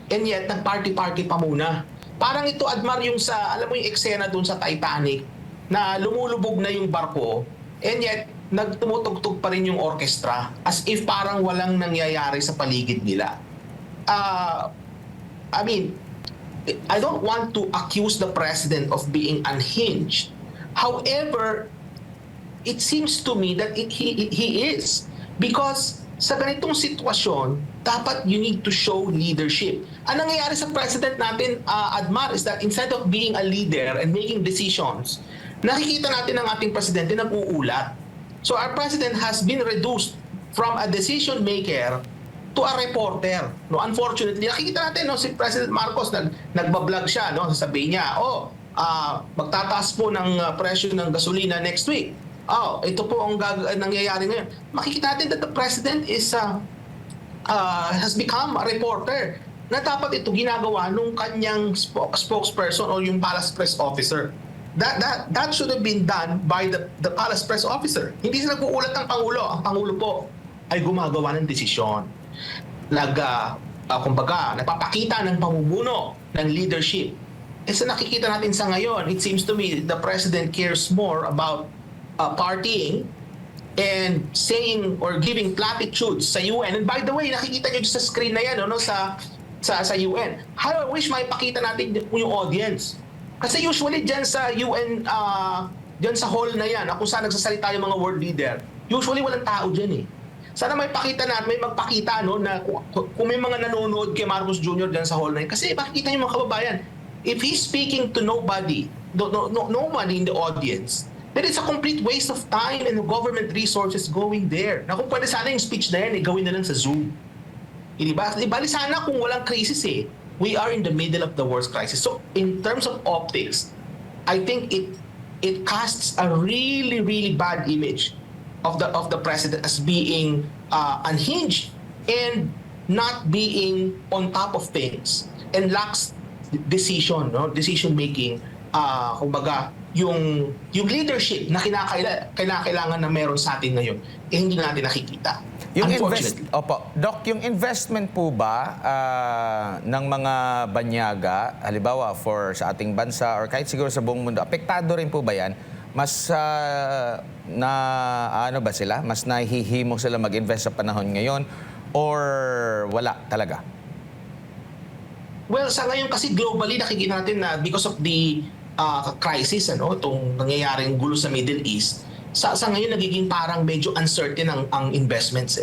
and yet nag-party-party pa muna. Parang ito, Admar, yung sa, alam mo yung eksena dun sa Titanic, na lumulubog na yung barko, and yet nagtumutugtog pa rin yung orchestra as if parang walang nangyayari sa paligid nila. I mean, I don't want to accuse the president of being unhinged. However, it seems to me that he is. Because sa ganitong sitwasyon, dapat you need to show leadership. Ang nangyayari sa president natin, Admar, is that instead of being a leader and making decisions, nakikita natin ang ating presidente nag-uulat. So our president has been reduced from a decision maker to a reporter. No, unfortunately, nakikita natin, no, si President Marcos nagbablog siya, no, sasabihin niya, magtataas po ng presyo ng gasolina next week. Ito po ang nangyayari ngayon. Makikita natin that the president has become a reporter na dapat ito ginagawa nung kanyang spokesperson o yung palace press officer. That should have been done by the palace press officer. Hindi sila nag-uulat ng Pangulo. Ang Pangulo po ay gumagawa ng desisyon. Kumbaga, nagpapakita ng pamumuno, ng leadership. Sa nakikita natin sa ngayon, it seems to me the president cares more about partying and saying or giving platitudes sa UN. And by the way, nakikita nyo sa screen na yan, no, sa UN. How I wish maipakita natin yung audience. Kasi usually dyan sa UN, dyan sa hall na yan, kung saan nagsasalita yung mga world leader, usually walang tao dyan eh. Sana may magpakita, no, na kung may mga nanonood kay Marcos Jr. dyan sa hall na yan. Kasi makikita yung mga kababayan, if he's speaking to nobody in the audience, then it's a complete waste of time and government resources going there. Na kung pwede sana yung speech na yan, gawin na lang sa Zoom. Diba? Ibali sana kung walang crisis eh. We are in the middle of the worst crisis. So in terms of optics, I think it casts a really bad image of the president as being unhinged and not being on top of things and lacks decision making. Kumbaga, yung leadership na kinakailangan na meron sa atin ngayon, hindi natin nakikita. Unfortunately. Doc, yung investment po ba ng mga banyaga, halimbawa sa ating bansa or kahit siguro sa buong mundo, apektado rin po ba yan? Mas ano ba sila? Mas nahihimok sila mag-invest sa panahon ngayon or wala talaga? Well, sa ngayon kasi globally nakikita natin na because of the crisis, itong nangyayaring gulo sa Middle East, sa ngayon nagiging parang medyo uncertain ang investments.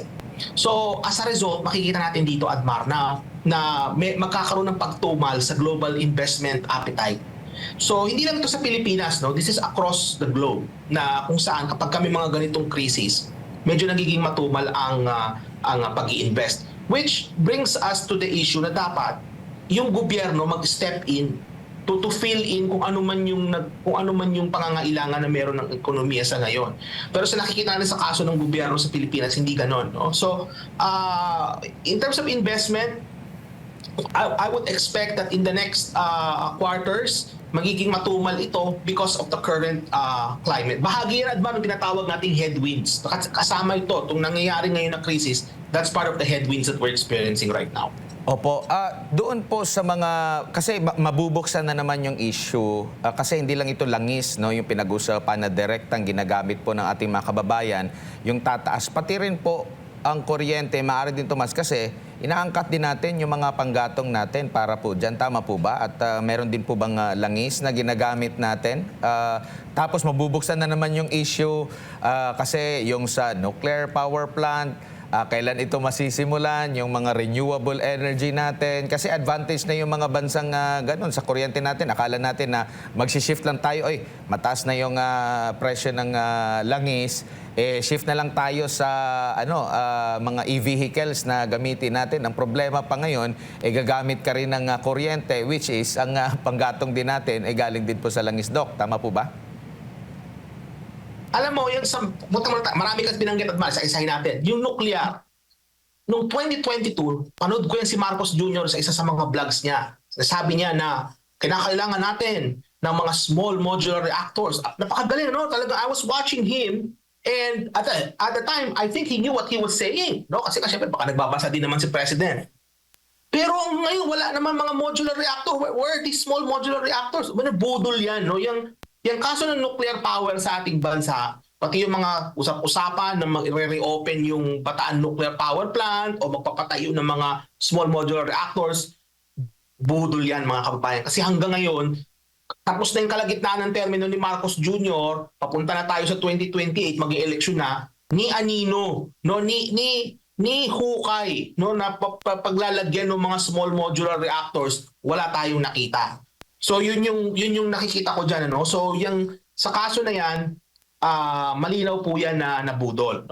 So as a result, makikita natin dito, Admar, na magkakaroon ng pagtumal sa global investment appetite. So hindi lang ito sa Pilipinas, this is across the globe, na kung saan kapag kami mga ganitong crisis, medyo nagiging matumal ang pag-i-invest. Which brings us to the issue na dapat yung gobyerno mag-step in to fill in kung ano man yung pangangailangan na meron ng ekonomiya sa ngayon. Pero sa nakikita natin sa kaso ng gobyerno sa Pilipinas, hindi ganon. So, in terms of investment, I would expect that in the next quarters, magiging matumal ito because of the current climate. Bahagi yan, Adman, ng tinatawag nating headwinds. Kasama ito, itong nangyayari ngayon na crisis, that's part of the headwinds that we're experiencing right now. Opo, doon po sa mga, kasi mabubuksan na naman yung issue, kasi hindi lang ito langis, yung pinag-usapan na direktang ginagamit po ng ating mga kababayan, yung tataas, pati rin po ang kuryente, maaari din tumas kasi inaangkat din natin yung mga panggatong natin para po dyan, tama po ba? At meron din po bang langis na ginagamit natin? Tapos mabubuksan na naman yung issue kasi yung sa nuclear power plant, kailan ito masisimulan, yung mga renewable energy natin. Kasi advantage na yung mga bansang ganun sa kuryente natin. Akala natin na magsishift lang tayo, mataas na yung presyo ng langis, shift na lang tayo sa mga e-vehicles na gamitin natin. Ang problema pa ngayon, gagamit ka rin ng kuryente, which is ang panggatong din natin, galing din po sa langis, Doc. Tama po ba? Alam mo, marami kasi binanggit at sa isahin natin. Yung nuclear, noong 2022, panood ko yan si Marcos Jr. sa isa sa mga vlogs niya. Sabi niya na kinakailangan natin ng mga small modular reactors. Napakagaling, Talaga, I was watching him and at the time, I think he knew what he was saying. Kasi syempre, baka nagbabasa din naman si President. Pero ngayon, wala naman mga modular reactor. Where are these small modular reactors? Budol yan, Yung kaso ng nuclear power sa ating bansa, pati yung mga usap-usapan na mag-reopen yung Bataan Nuclear Power Plant o magpapatayo ng mga small modular reactors, budol yan mga kababayan. Kasi hanggang ngayon, tapos na yung kalagitnaan ng termino ni Marcos Jr., papunta na tayo sa 2028, mag-i-eleksyon na, ni anino, ni hukay, na paglalagyan ng mga small modular reactors, wala tayong nakita. So yun yung nakikita ko diyan, So sa kaso na yan, malinaw po yan na nabudol,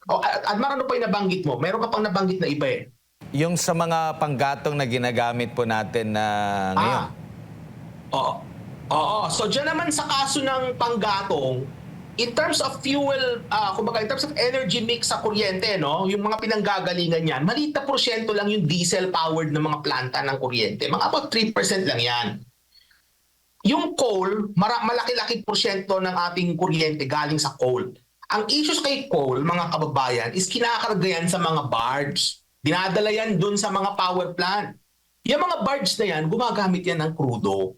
At ano pa yung nabanggit mo? Meron ka pang nabanggit na iba Yung sa mga panggatong na ginagamit po natin na ngayon. Oo. So diyan naman sa kaso ng panggatong, in terms of fuel, kumbaga in terms of energy mix sa kuryente, yung mga pinanggagalingan yan, maliit na porsyento lang yung diesel-powered na mga planta ng kuryente. Mga about 3% lang yan. Yung coal, malaki-laki porsyento ng ating kuryente galing sa coal. Ang issues kay coal, mga kababayan, is kinakarga yan sa mga barge. Dinadala yan dun sa mga power plant. Yung mga barge na yan, gumagamit yan ng crudo.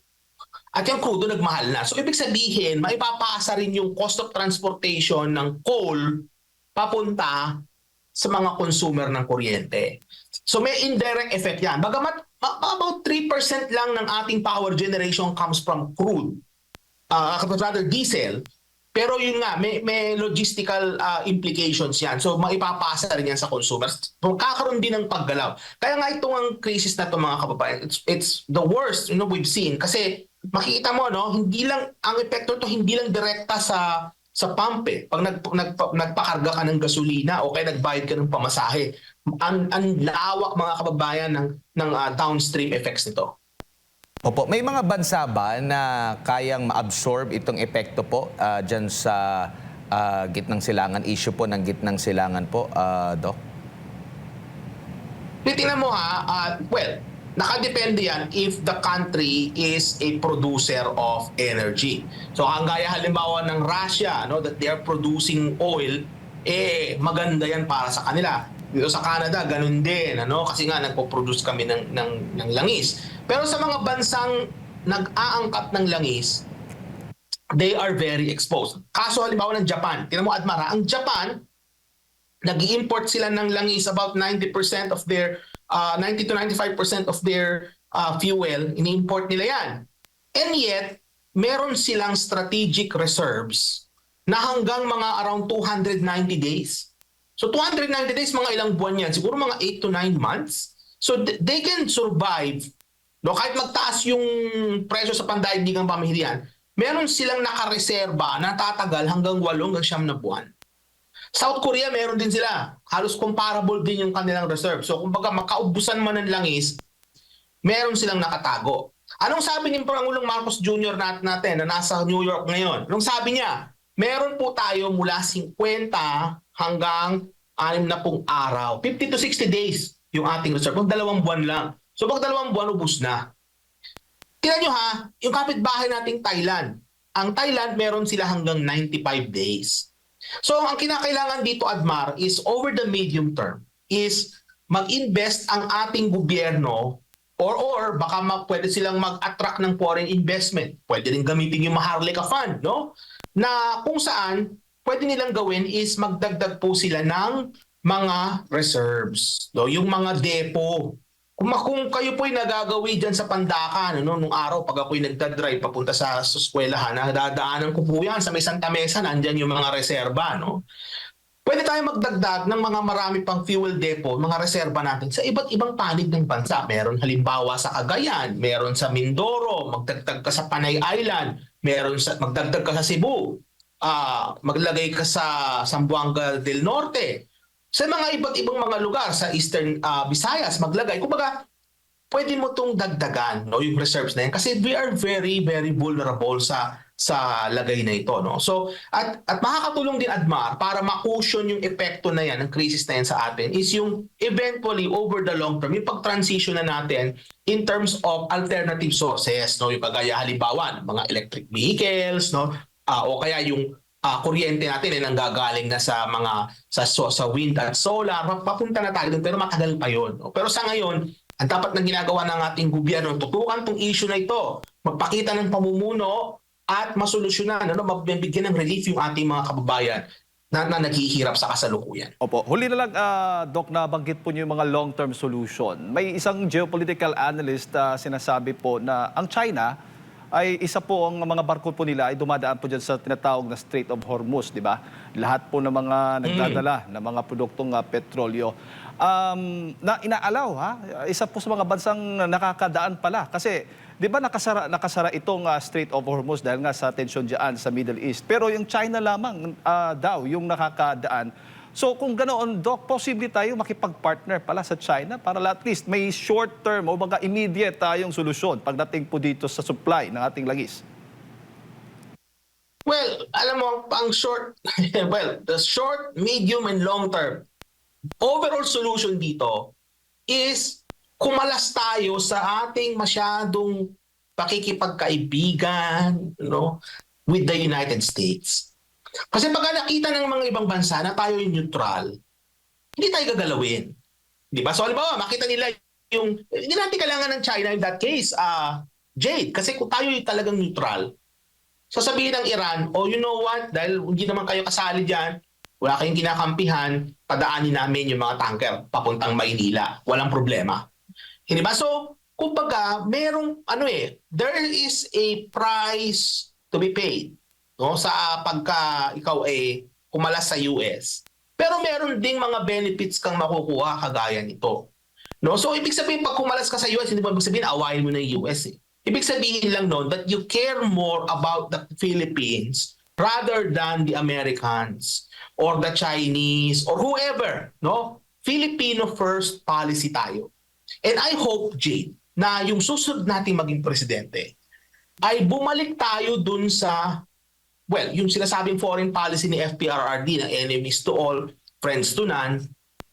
At yung crudo nagmahal na. So ibig sabihin, maipapasa rin yung cost of transportation ng coal papunta sa mga consumer ng kuryente. So may indirect effect yan. Bagamat about 3% lang ng ating power generation comes from crude, rather diesel, pero yun nga, may logistical implications yan. So maipapasa rin yan sa consumers. Kakaroon din ng paggalaw. Kaya nga itong ang crisis na ito, mga kababayan, it's the worst we've seen. Kasi makikita mo, hindi lang, ang epekto ito hindi lang direkta sa pump. Pag nagpakarga ka ng gasolina o kaya nagbayad ka ng pamasahe, ang lawak, mga kababayan, ng downstream effects nito. Opo, may mga bansa ba na kayang ma-absorb itong epekto po dyan sa gitnang silangan, issue po ng gitnang silangan po, Doc? Tingnan mo Nakadepende yan if the country is a producer of energy. So ang gaya halimbawa ng Russia, no, that they are producing oil, maganda yan para sa kanila. Dito sa Canada, ganun din, ano, kasi nga nagpo-produce kami ng langis. Pero sa mga bansang nag-aangkat ng langis, they are very exposed. Kaso halimbawa ng Japan, tingnan mo Admara, ang Japan, nag-i-import sila ng langis about 90% of their 90 to 95% of their fuel, ini-import nila yan. And yet, meron silang strategic reserves na hanggang mga around 290 days. So 290 days, mga ilang buwan yan, siguro mga 8 to 9 months. So they can survive, no, kahit magtaas yung presyo sa pandaigdigang pamilihan, meron silang nakareserba na tatagal hanggang 8 hanggang 9 na buwan. South Korea, meron din sila. Halos comparable din yung kanilang reserve. So, kumbaga, makaubusan man ng langis, meron silang nakatago. Anong sabi ni Pangulong Marcos Jr. natin na nasa New York ngayon? Anong sabi niya? Meron po tayo mula 50 hanggang 60 araw. 50 to 60 days yung ating reserve. Pag 2 buwan lang. So, pag 2 buwan, ubus na. Tingnan nyo ha, yung kapitbahay nating Thailand. Ang Thailand, meron sila hanggang 95 days. So, ang kinakailangan dito, Admar, is over the medium term, is mag-invest ang ating gobyerno or baka pwede silang mag-attract ng foreign investment. Pwede rin gamitin yung Maharlika Fund, no? Na kung saan, pwede nilang gawin is magdagdag po sila ng mga reserves, no? Yung mga depo. Kung kayo po'y nagagawi dyan sa Pandakan, no, nung araw pag ako'y nagdadrive papunta sa eskwelahan, dadaanan ko po yan sa may Santa Mesa, nandyan yung mga reserba. No? Pwede tayo magdagdag ng mga marami pang fuel depot, mga reserba natin sa iba't ibang panig ng bansa. Meron halimbawa sa Cagayan, meron sa Mindoro, magdagdag ka sa Panay Island, magdagdag ka sa Cebu, maglagay ka sa Zamboanga del Norte, sa mga iba't ibang mga lugar sa Eastern Visayas maglagay. Kumbaga, pwede mo itong dagdagan, no, yung reserves na yan kasi we are very, very vulnerable sa lagay na ito. No? So, at makakatulong din, Admar, para ma-cushion yung epekto na yan, ng crisis na yan sa atin, is yung eventually, over the long term, yung pag-transition na natin in terms of alternative sources, no? Yung kagaya halimbawa, mga electric vehicles, no? O kaya yung kuryente natin ay nanggagaling na sa wind at solar, papunta na tayo doon pero matagal pa yun. Pero sa ngayon, ang dapat na ginagawa ng ating gobyerno, tutukan tong issue na ito, magpakita ng pamumuno at masolusyonan, mabibigyan ng relief yung ating mga kababayan na naghihirap sa kasalukuyan. Opo. Huli na lang, Doc, nabanggit po niyo yung mga long-term solution. May isang geopolitical analyst sinasabi po na ang China ay isa po ang mga barko po nila ay dumadaan po dyan sa tinatawag na Strait of Hormuz, di ba? Lahat po ng mga nagdadala ng mga produktong petrolyo na inaalaw, ha? Isa po sa mga bansang nakakadaan pala. Kasi, di ba nakasara itong Strait of Hormuz dahil nga sa tension dyan sa Middle East. Pero yung China lamang daw yung nakakadaan. So kung ganoon, Doc, posible tayo makipag-partner pala sa China para at least may short-term o mga immediate tayong solusyon pagdating po dito sa supply ng ating langis. Well, alam mo, the short, medium, and long term, overall solution dito is kumalas tayo sa ating masyadong pakikipagkaibigan, with the United States. Kasi pag nakita ng mga ibang bansa na tayo yung neutral, hindi tayo gagalawin. Di ba? So, halimbawa, makita nila hindi natin kailangan ng China in that case, Jade, kasi kung tayo yung talagang neutral, sasabihin ng Iran, you know what, dahil hindi naman kayo kasali dyan, wala kayong kinakampihan, padaanin namin yung mga tanker papuntang Maynila. Walang problema. Hindi ba? So, kumbaga, there is a price to be paid. No, sa pagka ikaw ay kumalas sa US. Pero meron ding mga benefits kang makukuha kagaya nito. No, so ibig sabihin pag kumalas ka sa US, hindi mo ibig sabihin awayin mo ng US. Ibig sabihin lang noon that you care more about the Philippines rather than the Americans or the Chinese or whoever, no? Filipino first policy tayo. And I hope, Jade, na yung susunod nating maging presidente ay bumalik tayo dun sa yung sinasabing foreign policy ni FPRRD na enemies to all, friends to none,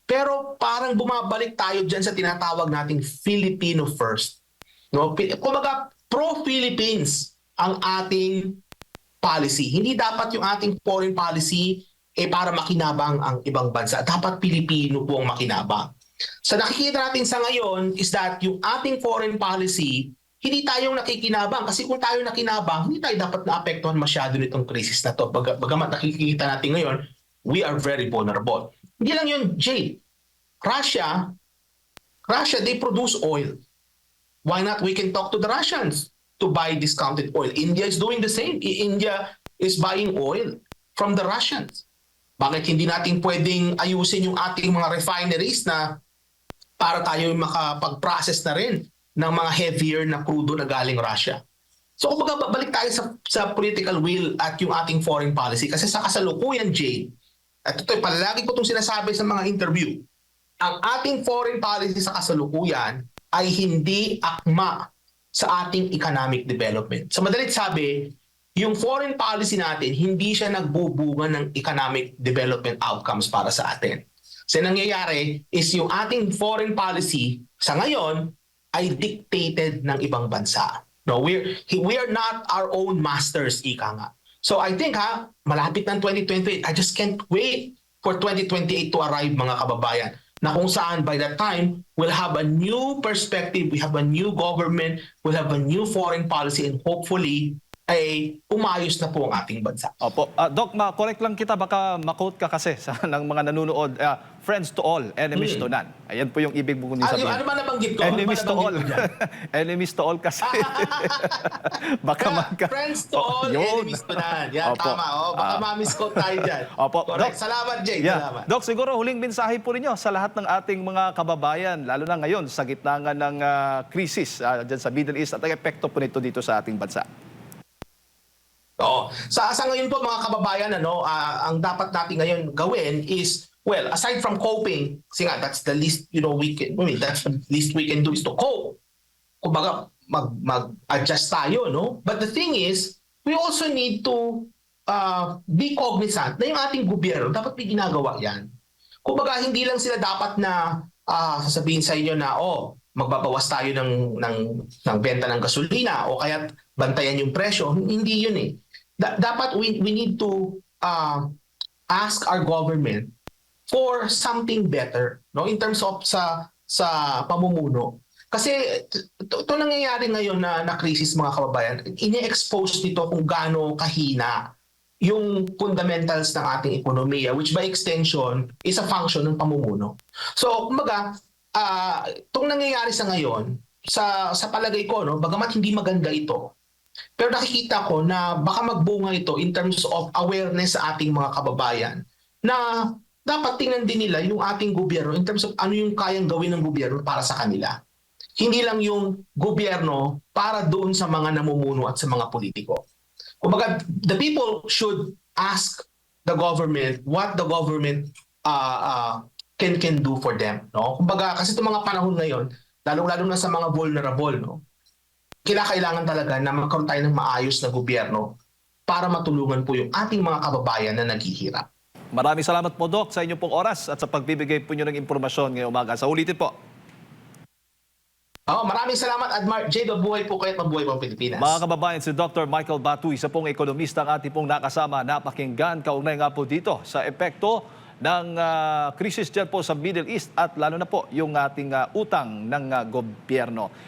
Pero parang bumabalik tayo dyan sa tinatawag nating Filipino first. No? Kumbaga, pro-Philippines ang ating policy. Hindi dapat yung ating foreign policy para makinabang ang ibang bansa. Dapat Pilipino po ang makinabang. Sa nakikita natin sa ngayon is that yung ating foreign policy, hindi tayong nakikinabang. Kasi kung tayo nakinabang, hindi tayo dapat naapektuhan masyado nitong krisis na to. Bagamat nakikita natin ngayon, we are very vulnerable. Hindi lang yun, Jay. Russia, they produce oil. Why not we can talk to the Russians to buy discounted oil? India is doing the same. India is buying oil from the Russians. Bakit hindi natin pwedeng ayusin yung ating mga refineries na para tayo makapag-process na rin ng mga heavier na crudo na galing Russia? So kung balik tayo sa political will at yung ating foreign policy, kasi sa kasalukuyan, Jay, at ito, palagi ko itong sinasabi sa mga interview, ang ating foreign policy sa kasalukuyan ay hindi akma sa ating economic development. Sa madalit sabi, yung foreign policy natin, hindi siya nagbubunga ng economic development outcomes para sa atin. So nangyayari is yung ating foreign policy sa ngayon ay dictated ng ibang bansa. No, we are not our own masters, ika nga. So I think malapit ng 2028. I just can't wait for 2028 to arrive, mga kababayan, na kung saan by that time, we'll have a new perspective, we have a new government, we'll have a new foreign policy, and hopefully, ay umayos na po ang ating bansa. Opo. Doc, correct lang kita, baka makot ka kasi ng mga nanonood. Friends to all, enemies to none. Ayan po yung ibig mo kung sabihin. Ano ba nabanggit ko? Enemies to all. Enemies to all kasi. Baka Friends to all, enemies to none. Yan, Opo. tama. Baka ma-misquote tayo dyan. Opo. Correct. Doc, Salamat, Jay. yeah. Salamat. Doc, siguro huling mensahe po ninyo sa lahat ng ating mga kababayan, lalo na ngayon sa gitna nga ng krisis dyan sa Middle East at ang epekto po nito dito sa ating bansa. Oo. Sa ngayon po, mga kababayan, ang dapat natin ngayon gawin is, well, aside from coping, kasi nga, that's the least, that's the least we can do is to cope. Kumbaga, mag-adjust tayo, no? But the thing is, we also need to be cognizant na yung ating gobyerno, dapat may ginagawa yan. Kumbaga, hindi lang sila dapat na sasabihin sa inyo na, magbabawas tayo ng benta ng gasolina o kaya bantayan yung presyo. Hindi yun eh. Dapat we need to ask our government for something better, no, in terms of sa pamumuno. Kasi ito nangyayari ngayon na krisis, mga kababayan, ini-expose nito kung gaano kahina yung fundamentals ng ating ekonomiya, which by extension is a function ng pamumuno. So, kumbaga, itong nangyayari sa ngayon, sa palagay ko, no, bagamat hindi maganda ito, pero nakikita ko na baka magbunga ito in terms of awareness sa ating mga kababayan na dapat tingnan din nila yung ating gobyerno in terms of ano yung kayang gawin ng gobyerno para sa kanila. Hindi lang yung gobyerno para doon sa mga namumuno at sa mga politiko. Kumbaga, the people should ask the government what the government can do for them. No? Kumbaga, kasi itong mga panahon ngayon, lalo na sa mga vulnerable, no? Kailangan talaga na magkaroon tayo ng maayos na gobyerno para matulungan po yung ating mga kababayan na naghihirap. Maraming salamat po, Doc, sa inyong pong oras at sa pagbibigay po nyo ng impormasyon ngayong umaga. Sa ulitin po. Maraming salamat, Admar. Jay, mabuhay po kayo at mabuhay po ang Pilipinas. Mga kababayan, si Dr. Michael Batuy, isa pong ekonomista ang ating pong nakasama. Napakinggan, kaugnay nga po dito sa epekto ng krisis dyan po sa Middle East at lalo na po yung ating utang ng gobyerno.